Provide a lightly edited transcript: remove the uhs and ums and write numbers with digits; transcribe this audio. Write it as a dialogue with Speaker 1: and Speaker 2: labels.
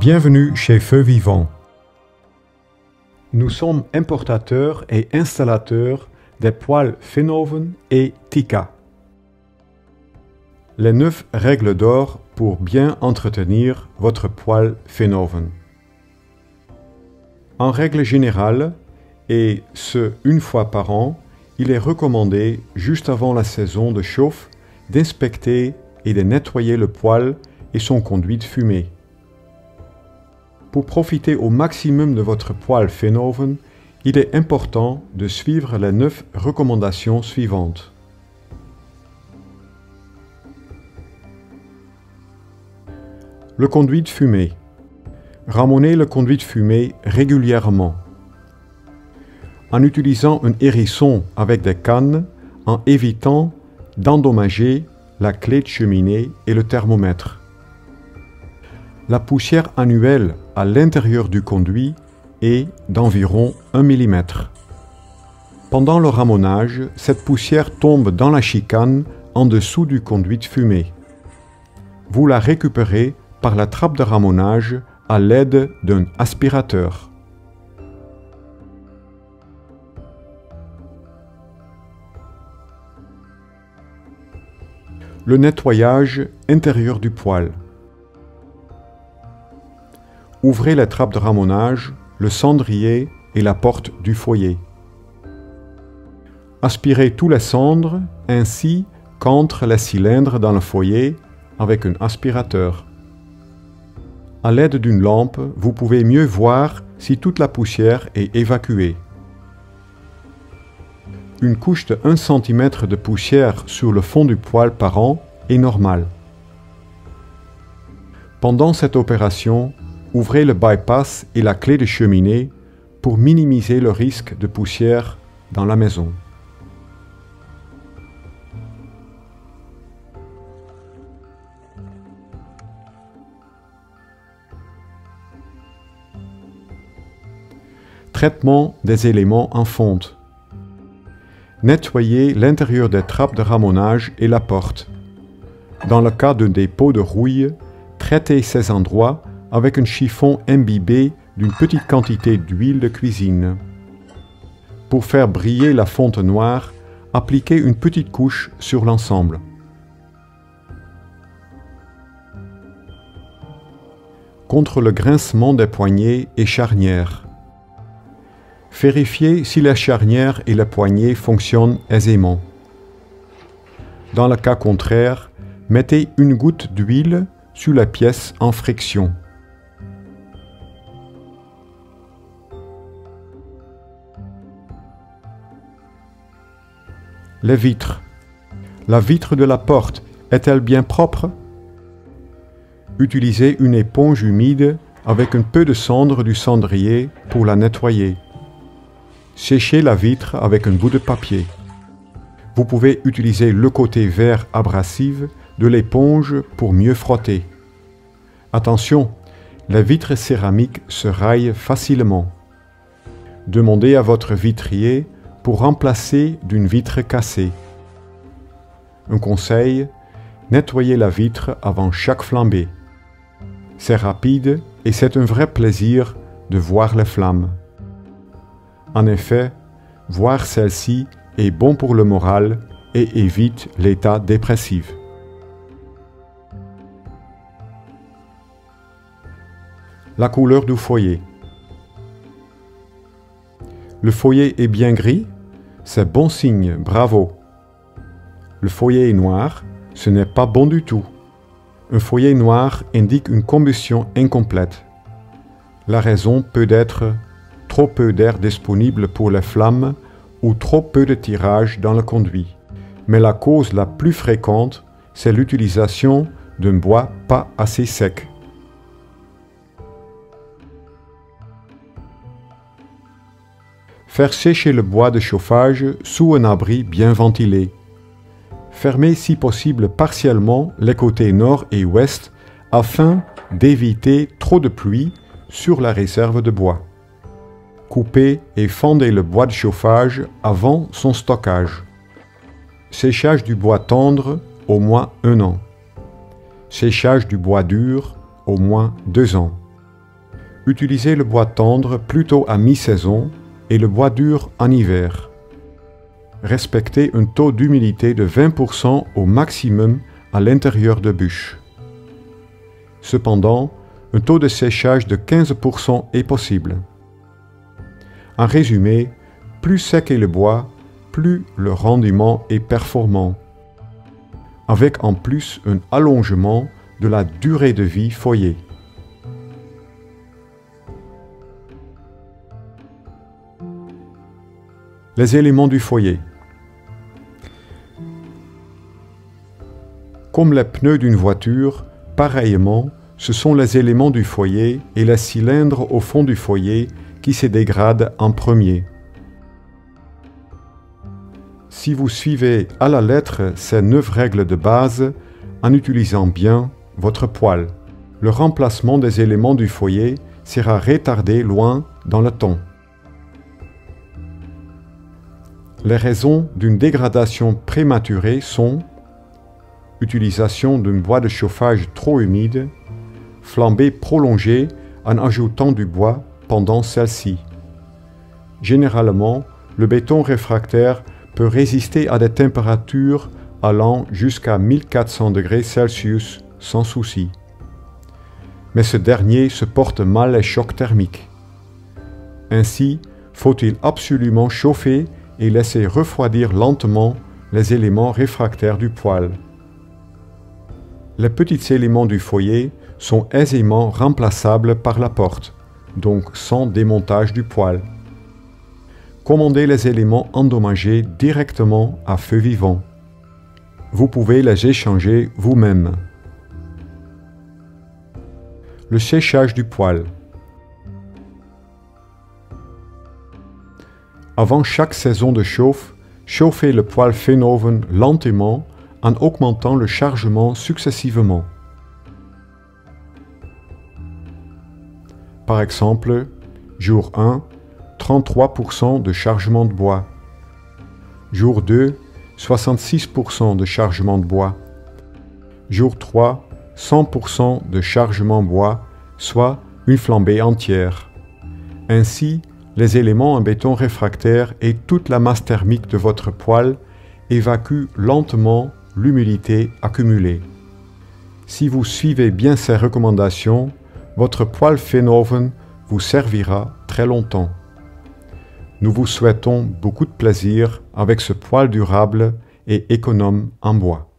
Speaker 1: Bienvenue chez Feu Vivant. Nous sommes importateurs et installateurs des poêles Venoven et Tikka. Les 9 règles d'or pour bien entretenir votre poêle Venoven. En règle générale, et ce une fois par an, il est recommandé, juste avant la saison de chauffe, d'inspecter et de nettoyer le poêle et son conduit de fumée. Pour profiter au maximum de votre poêle Venoven, il est important de suivre les 9 recommandations suivantes. Le conduit de fumée. Ramonez le conduit de fumée régulièrement. En utilisant un hérisson avec des cannes, en évitant d'endommager la clé de cheminée et le thermomètre. La poussière annuelle à l'intérieur du conduit est d'environ 1 mm. Pendant le ramonage, cette poussière tombe dans la chicane en dessous du conduit de fumée. Vous la récupérez par la trappe de ramonage à l'aide d'un aspirateur. Le nettoyage intérieur du poêle. Ouvrez les trappes de ramonage, le cendrier et la porte du foyer. Aspirez tous les cendres ainsi qu'entre les cylindres dans le foyer avec un aspirateur. À l'aide d'une lampe, vous pouvez mieux voir si toute la poussière est évacuée. Une couche de 1 cm de poussière sur le fond du poêle par an est normale. Pendant cette opération, ouvrez le bypass et la clé de cheminée pour minimiser le risque de poussière dans la maison. Traitement des éléments en fonte. Nettoyez l'intérieur des trappes de ramonage et la porte. Dans le cas d'un dépôt de rouille, traitez ces endroits avec un chiffon imbibé d'une petite quantité d'huile de cuisine. Pour faire briller la fonte noire, appliquez une petite couche sur l'ensemble. Contre le grincement des poignées et charnières. Vérifiez si la charnière et la poignée fonctionnent aisément. Dans le cas contraire, mettez une goutte d'huile sur la pièce en friction. Les vitres. La vitre de la porte est-elle bien propre? Utilisez une éponge humide avec un peu de cendre du cendrier pour la nettoyer. Séchez la vitre avec un bout de papier. Vous pouvez utiliser le côté vert abrasif de l'éponge pour mieux frotter. Attention, les vitres céramiques se raillent facilement. Demandez à votre vitrier pour remplacer d'une vitre cassée. Un conseil, nettoyez la vitre avant chaque flambée. C'est rapide et c'est un vrai plaisir de voir les flammes. En effet, voir celle-ci est bon pour le moral et évite l'état dépressif. La couleur du foyer. Le foyer est bien gris? C'est bon signe, bravo. Le foyer est noir? Ce n'est pas bon du tout. Un foyer noir indique une combustion incomplète. La raison peut être trop peu d'air disponible pour les flammes ou trop peu de tirage dans le conduit. Mais la cause la plus fréquente, c'est l'utilisation d'un bois pas assez sec. Faire sécher le bois de chauffage sous un abri bien ventilé. Fermez si possible partiellement les côtés nord et ouest afin d'éviter trop de pluie sur la réserve de bois. Coupez et fendez le bois de chauffage avant son stockage. Séchage du bois tendre, au moins 1 an. Séchage du bois dur, au moins 2 ans. utilisez le bois tendre plutôt à mi-saison et le bois dur en hiver. Respectez un taux d'humidité de 20% au maximum à l'intérieur de bûches. Cependant, un taux de séchage de 15% est possible. En résumé, plus sec est le bois, plus le rendement est performant, avec en plus un allongement de la durée de vie foyer. Les éléments du foyer. Comme les pneus d'une voiture, pareillement, ce sont les éléments du foyer et les cylindres au fond du foyer qui se dégradent en premier. Si vous suivez à la lettre ces 9 règles de base, en utilisant bien votre poêle, le remplacement des éléments du foyer sera retardé loin dans le temps. Les raisons d'une dégradation prématurée sont utilisation d'un bois de chauffage trop humide, flambée prolongée en ajoutant du bois pendant celle-ci. Généralement, le béton réfractaire peut résister à des températures allant jusqu'à 1400 degrés Celsius sans souci. Mais ce dernier se porte mal les chocs thermiques. Ainsi, faut-il absolument chauffer et laisser refroidir lentement les éléments réfractaires du poêle. Les petits éléments du foyer sont aisément remplaçables par la porte, donc sans démontage du poêle. Commandez les éléments endommagés directement à feu vivant. Vous pouvez les échanger vous-même. Le séchage du poêle. Avant chaque saison de chauffe, chauffez le poêle Venoven lentement en augmentant le chargement successivement. Par exemple, jour 1, 33% de chargement de bois. Jour 2, 66% de chargement de bois. Jour 3, 100% de chargement bois, soit une flambée entière. Ainsi, les éléments en béton réfractaire et toute la masse thermique de votre poêle évacuent lentement l'humidité accumulée. Si vous suivez bien ces recommandations, votre poêle Venoven vous servira très longtemps. Nous vous souhaitons beaucoup de plaisir avec ce poêle durable et économe en bois.